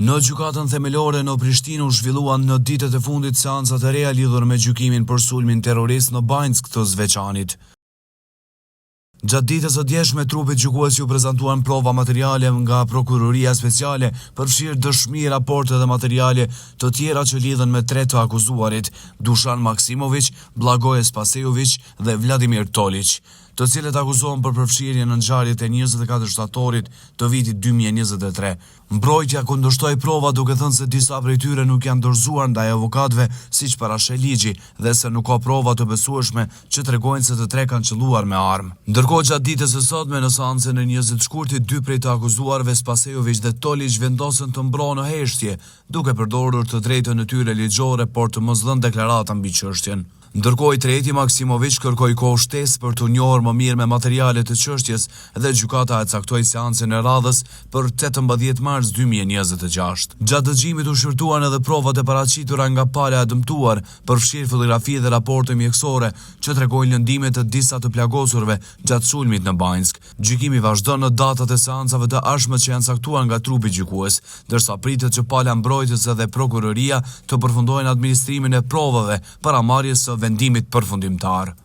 Në gjykatën themelore në Prishtinë u zhvilluan në ditët e fundit seancat e reja lidhur me gjykimin për sulmin terrorist në Banjsk të Zveçanit. Gjatë ditës së djeshme, trupit gjykues ju prezantuan prova materiale nga Prokuroria Speciale, përfshirë dëshmi, raporte dhe materiale të tjera që lidhen me tre të akuzuarit, Dušan Maksimović, Blagoj Spasejović dhe Vladimir Tolić, të cilët akuzohen për përfshirje në ngjarjet e 24 shtatorit të vitit 2023. Mbrojtja kundërshtoi prova duke thënë se disa prej tyre nuk janë dorëzuar ndaj avokatëve siç parasheh ligji dhe se nuk ka prova të besueshme që tregojnë se të tre kanë qelluar me armë. Ndërkohë, gjatë ditës së sotme në seancën e 20 shkurtit, dy prej të akuzuarve, Spasejović dhe Tolić, vendosën të mbrohen në heshtje, duke përdorur të drejtën e tyre ligjore, por të mos dhënë deklarata mbi çështjen. Ndërkohë, i treti, Maksimović, kërkoi kohë shtesë për të njohur më mirë me materialet të çështjes dhe gjykata e caktoi seancën e radhës për 18 mars 2026. Gjatë dëgjimit u shërtuan edhe provat e paraqitura nga pala e dëmtuar, përfshirë fotografi dhe raporte mjekësore që tregojnë lëndime të disa të plagosurve gjatë sulmit në Banjsk. Gjykimi vazhdon në datat e seancave të ardhshme që janë caktuar nga trupi gjykues, ndërsa pritet që pala mbrojtëse dhe prokuroria të përfundojnë administrimin e provave para marrjes së vendimit përfundimtar.